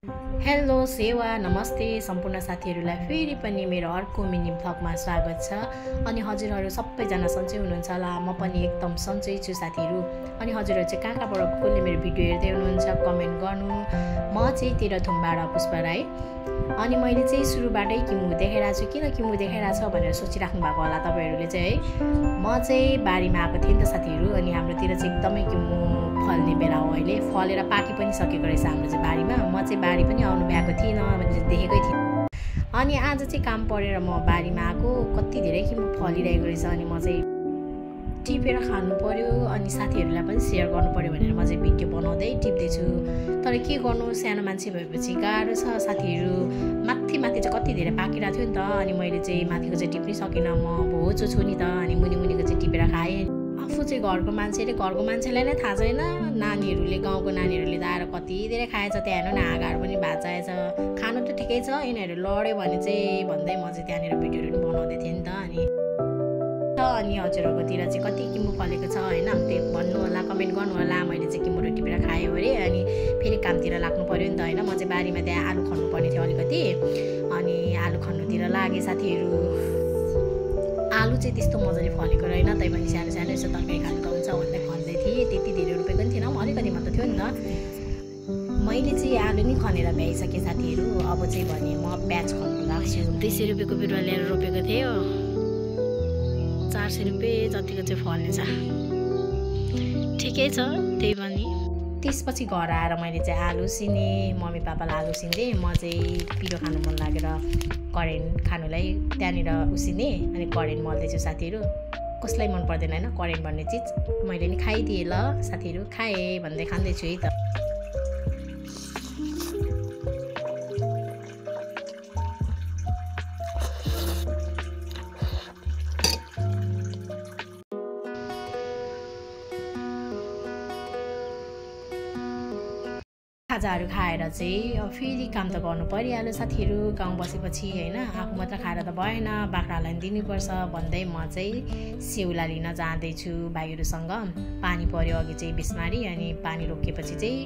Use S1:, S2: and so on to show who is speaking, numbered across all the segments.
S1: Hello सेवा नमस्ते सम्पूर्ण साथीहरूलाई फेरि पनि मेरो अर्को मिनी भ्लगमा स्वागत छ। अनि हजुरहरू सबैजना सन्चै हुनुहुन्छ होला। म पनि एकदम सन्चै छु साथीहरू। अनि हजुरहरू चाहिँ कहाँबाट कसले मेरो भिडियो हेर्दै हुनुहुन्छ कमेन्ट गर्नु। म चाहिँ तेह्रथुमबाट पुष्पा राई। अनि मैले चाहिँ सुरुबाटै किमु देखाइरहेको छु। किन किमु देखाइरहेको छ भनेर सोचिराख्नु भएको होला तपाईँहरूले चाहिँ है। म चाहिँ बारीमा आएको थिएँ नि त साथीहरू। अनि हाम्रोतिर चाहिँ एकदमै किमु फल्ने बेला हो अहिले। फलेर पाकी पनि सकेको रहेछ हाम्रो चाहिँ बारीमा। म चाहिँ बारी पनि आउनु भ्याएको थिइनँ भनेर देखेकै थिएँ। अनि आज चाहिँ काम परेर म बारीमा आएको। कति धेरै किमु फलिरहेको रहेछ। अनि म चाहिँ टिपेर खानु पर्यो अनि साथीहरूलाई पनि सेयर गर्नु पर्यो भनेर म चाहिँ भिडियो बनाउँदै टिप्दैछु। तर के गर्नु, सानो मान्छे भएपछि गाह्रो छ साथीहरू। माथि चाहिँ कति धेरै पाकिरहेको थियो नि त। अनि मैले चाहिँ माथिको चाहिँ टिप्नै सकिनँ। म भोजो छु नि त। अनि मुनिको चाहिँ टिपेर खाएँ। आफू चाहिँ घरको मान्छेलाई नै थाहा छैन। नानीहरूले, गाउँको नानीहरूले त आएर कति धेरै खाएछ। त्यहाँ हेर्नु न, आँगाहरू पनि भाँचाएछ। खानु त ठिकै छ, यिनीहरू लड्यो भने चाहिँ भन्दै म चाहिँ त्यहाँनिर भिडियोहरू पनि बनाउँदै थिएँ नि त। अनि हजुरहरूकोतिर चाहिँ कति किमु फलेको छ होइन, त्यो भन्नु होला, कमेन्ट गर्नु होला। मैले चाहिँ किमुहरू टिपेर खाएँ अरे। अनि फेरि कामतिर लाग्नु पऱ्यो नि त होइन। म चाहिँ बारीमा त्यहाँ आलु खन्नु पर्ने थियो अलिकति। अनि आलु खन्नुतिर लागेँ साथीहरू। आलु चाहिँ त्यस्तो मजाले फलेको रहेन, तैपनि सानो सानो यसो तरकारी खानु त हुन्छ भन्दै खन्दै थिएँ। त्यति धेरै रुपियाँ पनि थिएन, अलिकति मात्र थियो नि त। मैले चाहिँ आलु नै खनेर भ्याइसकेँ साथीहरू। अब चाहिँ भने म प्याज खन्नु लाग्छु। 200 रुपियाँको बिरुवा ल्याएर रोपेको थियो। 400 रुपियाँ जतिको चाहिँ फल्नेछ। ठिकै छ त्यही पनि। त्यसपछि घर आएर मैले चाहिँ आलु सिनेँ। मम्मी पापालाई आलु सिन्थेँ। म चाहिँ पिरो खानु मन लागेर करेन्ट खानुलाई त्यहाँनिर उसिनेँ। अनि करेन्ट मल्दैछु साथीहरू। कसलाई मन पर्दैन होइन करेन्ट भन्ने चिज। मैले नि खाइदिएँ ल साथीहरू, खाएँ भन्दै खाँदैछु है त। खाजाहरू खाएर चाहिँ फेरि काम त गर्नु परिहाल्यो साथीहरू। गाउँ बसेपछि होइन, आफू मात्र खाएर त भएन, बाख्रालाई पनि दिनुपर्छ भन्दै म चाहिँ सेउला लिन जाँदैछु भाइहरूसँग। पानी पर्यो अघि चाहिँ बिस्मारी। अनि पानी रोकिएपछि चाहिँ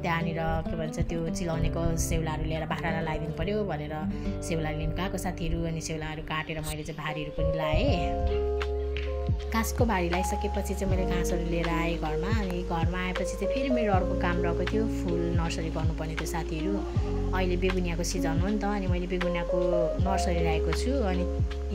S1: त्यहाँनिर के भन्छ त्यो चिलाउनेको सेउलाहरू ल्याएर बाख्रालाई लगाइदिनु पर्यो भनेर सेउला लिनु गएको साथीहरू। अनि सेउलाहरू काटेर मैले चाहिँ भारीहरू पनि लाएँ। घाँसको भारी लगाइसकेपछि चाहिँ मैले घाँसहरू लिएर आएँ घरमा। अनि घरमा आएपछि चाहिँ फेरि मेरो अर्को काम रहेको थियो, फुल नर्सरी गर्नुपर्ने थियो साथीहरू। अहिले बेगुनियाको सिजन हो नि त। अनि मैले बेगुनियाको नर्सरी राखेको छु। अनि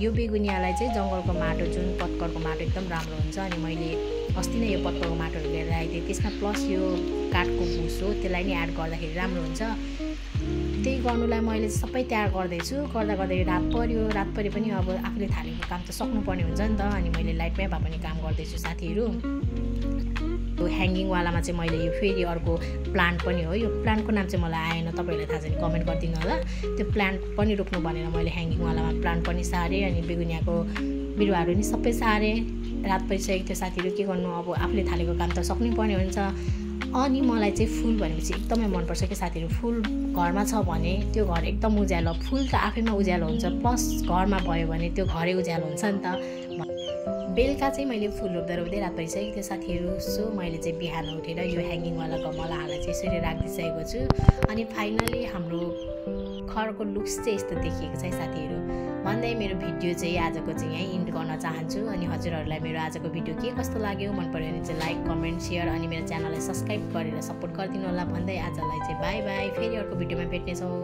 S1: यो बेगुनियालाई चाहिँ जङ्गलको माटो, जुन पत्करको माटो एकदम राम्रो हुन्छ। अनि मैले अस्ति नै यो पत्करको माटोहरू लिएर आइदिएँ। त्यसमा प्लस यो काठको भुस हो, त्यसलाई नि एड गर्दाखेरि राम्रो हुन्छ। त्यही गर्नुलाई मैले सबै तयार गर्दैछु। गर्दै रात पऱ्यो पनि अब आफूले थालेको काम त सक्नुपर्ने हुन्छ नि त। अनि मैले लाइटमै भए पनि काम गर्दैछु साथीहरू। यो ह्याङ्गिङवालामा चाहिँ मैले यो फेरि अर्को प्लान्ट पनि हो। यो प्लान्टको नाम चाहिँ मलाई आएन, तपाईँहरूलाई थाहा छ भने कमेन्ट गरिदिनु होला। त्यो प्लान्ट पनि रोप्नु भनेर मैले ह्याङ्गिङवालामा प्लान्ट पनि सारेँ। अनि बेगुनियाको बिरुवाहरू नि सबै सारेँ। रात परिसकेको थियो साथीहरू, के गर्नु, अब आफूले थालेको काम त सक्नुपर्ने हुन्छ। अनि मलाई चाहिँ फुल भनेपछि एकदमै मनपर्छ कि साथीहरू। फुल घरमा छ भने त्यो घर एकदम उज्यालो। फुल त आफैमा उज्यालो हुन्छ, प्लस घरमा भयो भने त्यो घरै उज्यालो हुन्छ नि त। बेलुका चाहिँ मैले फुल रोप्दै रात परिसकेको थियो साथीहरू। सो मैले चाहिँ बिहान उठेर यो ह्याङ्गिङवाला गमलाहरूलाई चाहिँ यसरी राखिदिइसकेको छु। अनि फाइनली हाम्रो घरको लुक्स चाहिँ यस्तो देखिएको छ साथीहरू। भन्दै मेरो भिडियो चाहिँ आजको चाहिँ यहीँ इन्ड गर्न चाहन्छु। अनि हजुरहरूलाई मेरो आजको भिडियो के कस्तो लाग्यो, मन पऱ्यो भने चाहिँ लाइक, कमेन्ट, सेयर अनि मेरो च्यानललाई सब्सक्राइब गरेर सपोर्ट गरिदिनु होला भन्दै आजलाई चाहिँ बाई बाई। फेरि अर्को भिडियोमा भेट्नेछौँ।